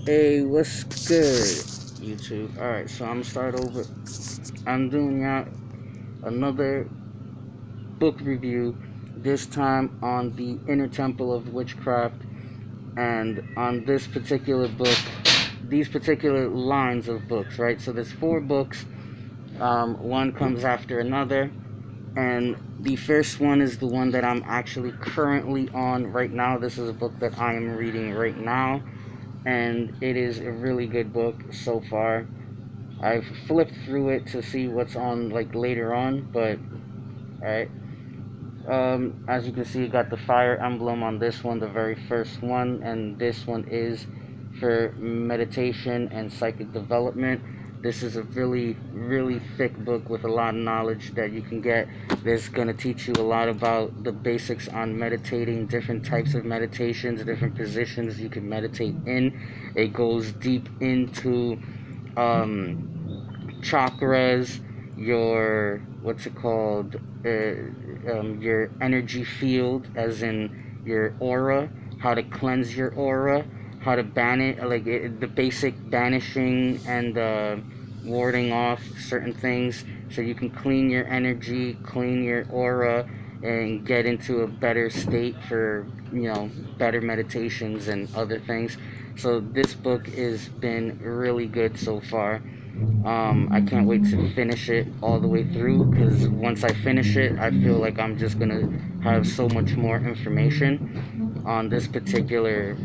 Hey, what's good, YouTube? Alright, so I'm gonna start over. I'm doing out another book review, this time on the Inner Temple of Witchcraft, and on this particular book, these particular lines of books, right? So there's 4 books, one comes after another, and the first one is the one that I'm actually currently on right now. This is a book that I am reading right now, and it is a really good book so far. I've flipped through it to see what's on like later on, but alright. As you can see, you got the fire emblem on this one, the very first one, and this one is for meditation and psychic development. This is a really, really thick book with a lot of knowledge that you can get. This is going to teach you a lot about the basics on meditating, different types of meditations, different positions you can meditate in. It goes deep into chakras, your your energy field, as in your aura, how to cleanse your aura, how to ban it, the basic banishing and warding off certain things, so you can clean your energy, clean your aura, and get into a better state for better meditations and other things. So this book has been really good so far. I can't wait to finish it all the way through, because once I finish it, I feel like I'm just gonna have so much more information on this particular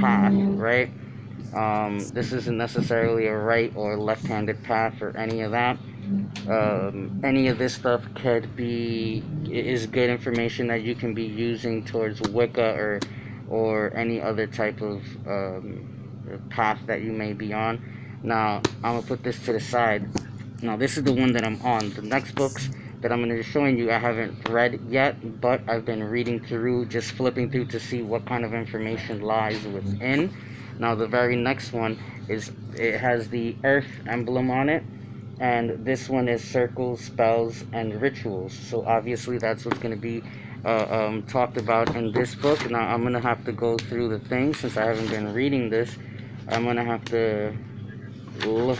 path, right? This isn't necessarily a right or left-handed path or any of that. Any of this stuff is good information that you can be using towards Wicca or any other type of path that you may be on. Now, I'm going to put this to the side. Now, this is the one that I'm on. The next books that I'm going to be showing you, I haven't read yet, but I've been reading through, just flipping through to see what kind of information lies within. Now, the very next one it has the earth emblem on it, and this one is circles, spells, and rituals. So, obviously, that's what's going to be talked about in this book. Now, I'm going to have to go through the things, since I haven't been reading this. I'm going to have to look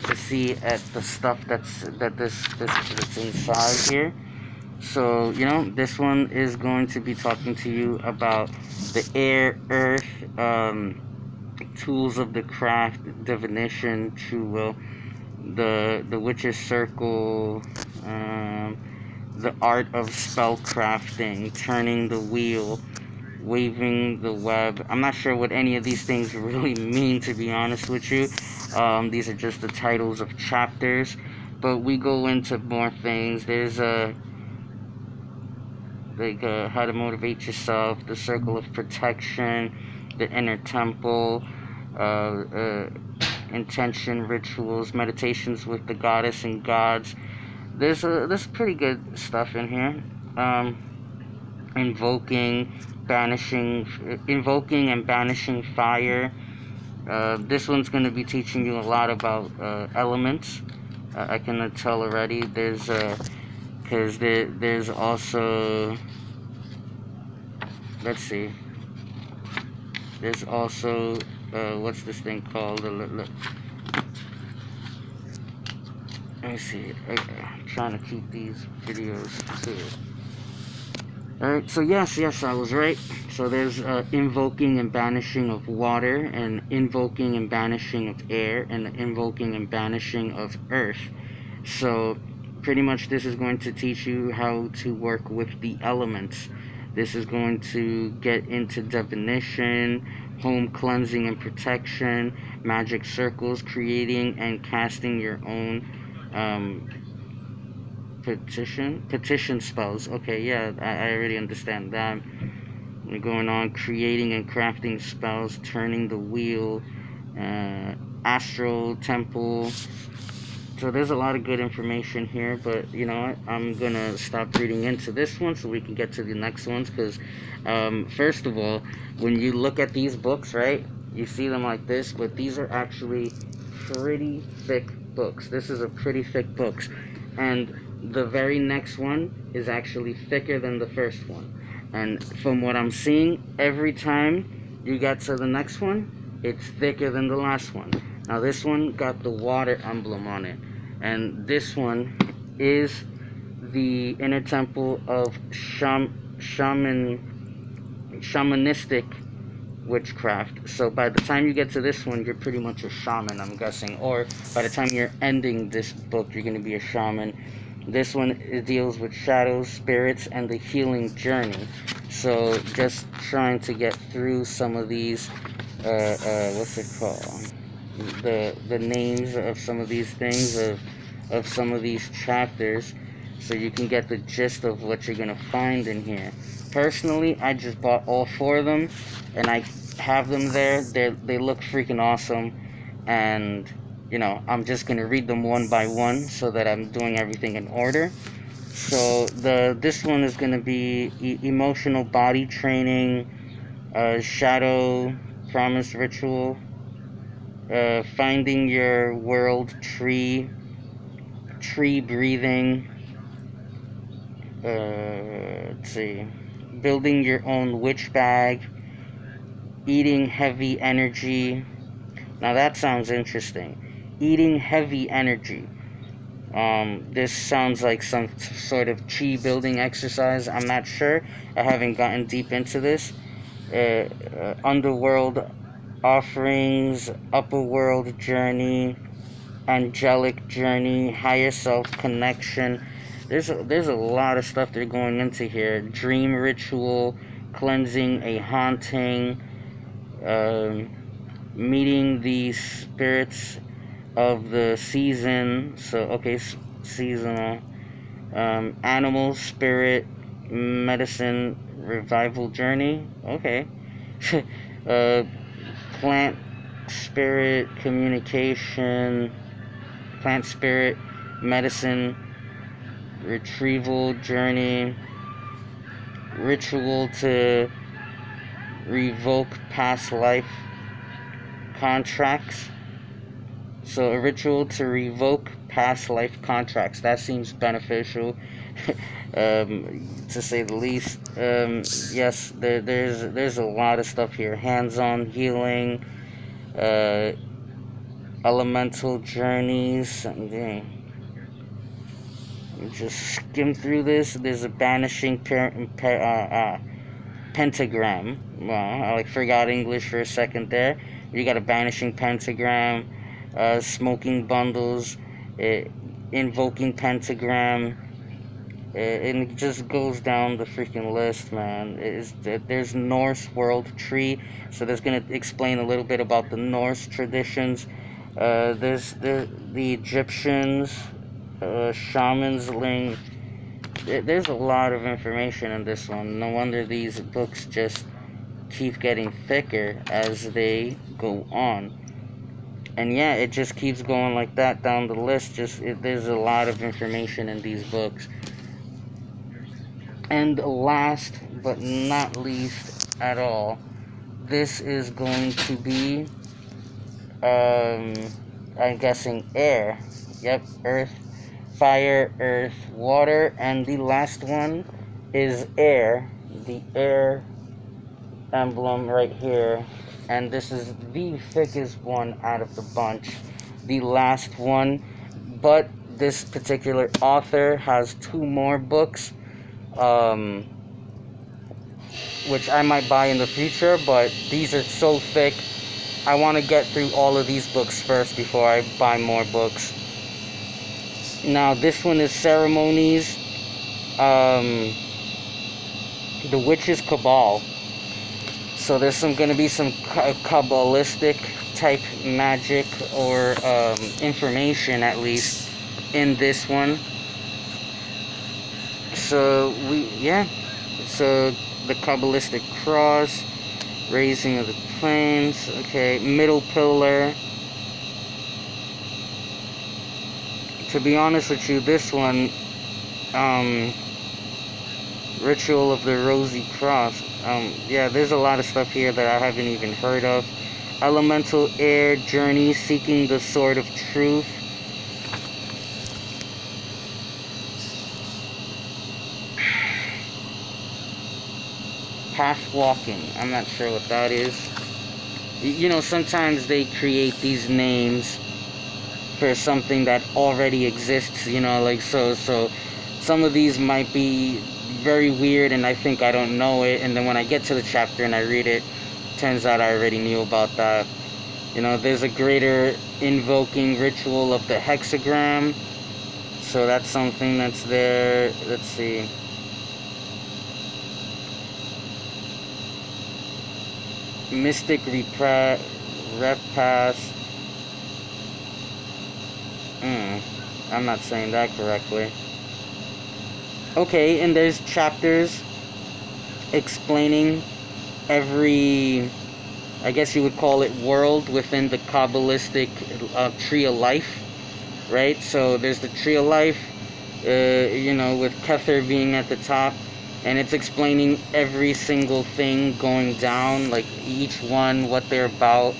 to see at the stuff that's inside here. So this one is going to be talking to you about the air, earth, tools of the craft, divination, true will, the witch's circle, the art of spell crafting, turning the wheel, waving the web. I'm not sure what any of these things really mean, to be honest with you. These are just the titles of chapters, but we go into more things. There's how to motivate yourself, the circle of protection, the inner temple, intention, rituals, meditations with the goddess and gods. There's pretty good stuff in here. Invoking and banishing fire. This one's going to be teaching you a lot about elements. I can tell already. There's also, let's see. There's also what's this thing called? Let me see. I'm trying to keep these videos too. Alright, so yes, I was right. So there's invoking and banishing of water, and invoking and banishing of air, and invoking and banishing of earth. So pretty much this is going to teach you how to work with the elements. This is going to get into divination, home cleansing and protection, magic circles, creating and casting your own petition spells. Okay, yeah, I already understand that. We're going on creating and crafting spells, turning the wheel, astral temple. So there's a lot of good information here, but you know what, I'm gonna stop reading into this one so we can get to the next ones, because first of all, when you look at these books, right, you see them like this, but these are actually pretty thick books. This is a pretty thick book, and the very next one is actually thicker than the first one. And from what I'm seeing, every time you get to the next one, It's thicker than the last one. Now this one got the water emblem on it, and this one is the inner temple of shamanistic witchcraft. So by the time you get to this one, you're pretty much a shaman, I'm guessing. Or by the time you're ending this book, you're going to be a shaman. This one, it deals with shadows, spirits, and the healing journey. So just trying to get through some of these, what's it called? The names of some of these things, of some of these chapters, so you can get the gist of what you're gonna find in here. Personally, I just bought all 4 of them, and I have them there. They look freaking awesome, and you know, I'm just gonna read them one by one so that I'm doing everything in order. So this one is gonna be emotional body training, shadow promise ritual, finding your world tree breathing, let's see, building your own witch bag, eating heavy energy. Now that sounds interesting. Eating heavy energy. This sounds like some sort of chi building exercise. I'm not sure. I haven't gotten deep into this. Underworld offerings, upper world journey, angelic journey, higher self connection. There's a lot of stuff they're going into here. Dream ritual, cleansing a haunting, meeting the spirits of the season. So okay, seasonal. Animal spirit medicine revival journey. Okay. Plant spirit communication, plant spirit medicine retrieval journey, ritual to revoke past life contracts. So a ritual to revoke past life contracts. That seems beneficial, to say the least. Yes, there's a lot of stuff here. Hands-on healing, elemental journeys. Just skim through this. There's a banishing pentagram. Well, I forgot English for a second there. You got a banishing pentagram, smoking bundles, invoking pentagram, and it just goes down the freaking list, man. There's Norse world tree, so that's gonna explain a little bit about the Norse traditions. There's the Egyptians, shamans, there's a lot of information in this one. No wonder these books just keep getting thicker as they go on. And yeah, it just keeps going like that down the list. There's a lot of information in these books. And last but not least at all, this is going to be, I'm guessing air. Yep, earth, fire, earth, water, and the last one is air. The air emblem right here, and this is the thickest one out of the bunch, the last one. But this particular author has 2 more books, which I might buy in the future, but these are so thick, I want to get through all of these books first before I buy more books. Now this one is Ceremonies, the Witch's Cabal. So there's gonna be some Kabbalistic type magic, or information at least, in this one. So so the Kabbalistic cross, raising of the planes, okay, middle pillar. To be honest with you, this one, ritual of the rosy cross, yeah, there's a lot of stuff here that I haven't even heard of. Elemental air journey, seeking the sword of truth. Path walking, I'm not sure what that is. you know, sometimes they create these names for something that already exists, you know, like, so some of these might be very weird and I think I don't know it, and then when I get to the chapter and I read it, turns out I already knew about that. You know, there's a greater invoking ritual of the hexagram, so that's something that's there. Let's see. Mystic repass. I'm not saying that correctly. Okay, and there's chapters explaining every, I guess you would call it, world within the Kabbalistic tree of life, right? So there's the tree of life, you know, with Kether being at the top, and it's explaining every single thing going down, like each one, what they're about,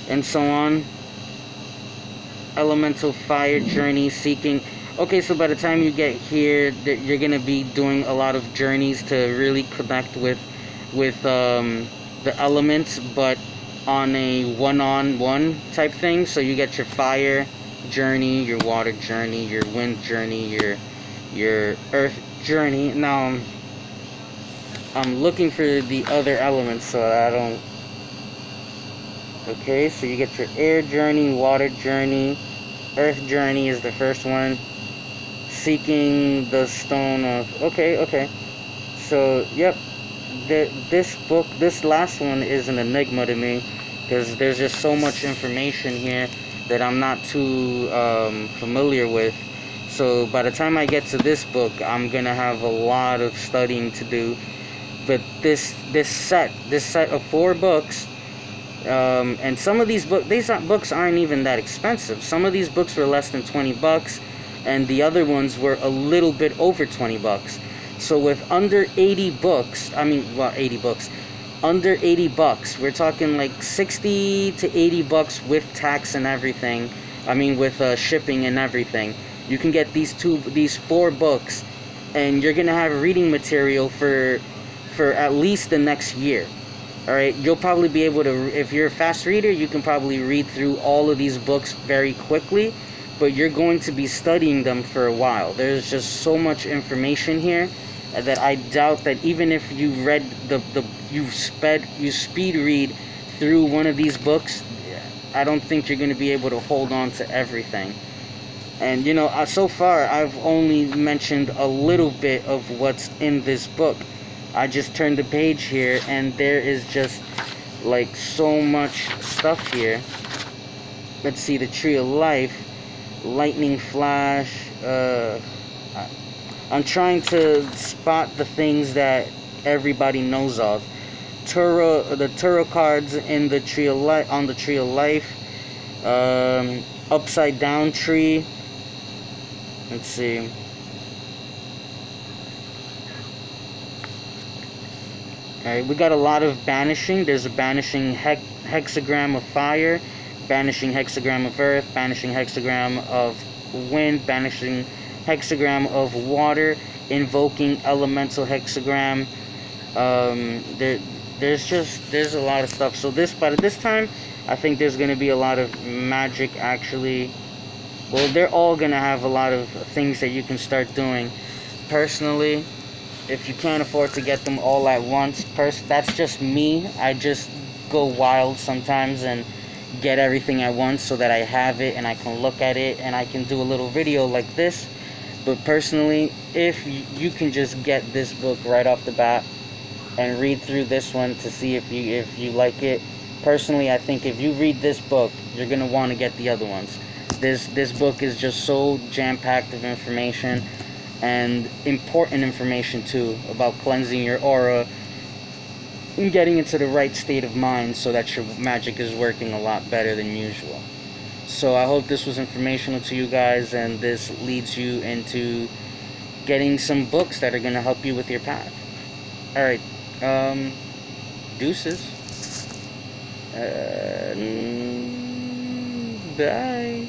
and so on. Elemental fire journey seeking. Okay, so by the time you get here, you're gonna be doing a lot of journeys to really connect with the elements, but on a one-on-one type thing. So you get your fire journey, your water journey, your wind journey, your earth journey. Now I'm looking for the other elements so I don't. Okay, so you get your air journey, water journey, earth journey is the first one. Seeking the stone of. Okay. So yep, this book, this last one is an enigma to me, because there's just so much information here that I'm not too familiar with. So by the time I get to this book, I'm gonna have a lot of studying to do. But this set of 4 books, and some of these books aren't even that expensive. Some of these books were less than $20, and the other ones were a little bit over $20. So with under 80 books, under $80, we're talking like 60 to 80 bucks with tax and everything. I mean, with shipping and everything. You can get these 4 books, and you're gonna have reading material for at least the next year. All right, you'll probably be able to, if you're a fast reader, you can probably read through all of these books very quickly, but you're going to be studying them for a while. There's just so much information here that I doubt that even if you read you speed read through one of these books, I don't think you're going to be able to hold on to everything. And you know, so far I've only mentioned a little bit of what's in this book. I just turned the page here and there is just like so much stuff here. Let's see, the tree of life, lightning flash. I'm trying to spot the things that everybody knows of. The tarot cards in the tree of life, on the tree of life. Upside down tree. Let's see. Alright, we got a lot of banishing. There's a banishing hexagram of fire, banishing hexagram of earth, banishing hexagram of wind, banishing hexagram of water, invoking elemental hexagram. There's a lot of stuff. So by this time, I think there's going to be a lot of magic actually. Well, they're all going to have a lot of things that you can start doing. Personally, if you can't afford to get them all at once, that's just me. I just go wild sometimes and get everything at once so that I have it and I can look at it and I can do a little video like this. But personally, if you can just get this book right off the bat and read through this one to see if you like it. Personally, I think if you read this book, you're going to want to get the other ones. This book is just so jam-packed of information, and important information too, about cleansing your aura and getting into the right state of mind so that your magic is working a lot better than usual. So I hope this was informational to you guys, and this leads you into getting some books that are going to help you with your path. Alright, deuces. Bye.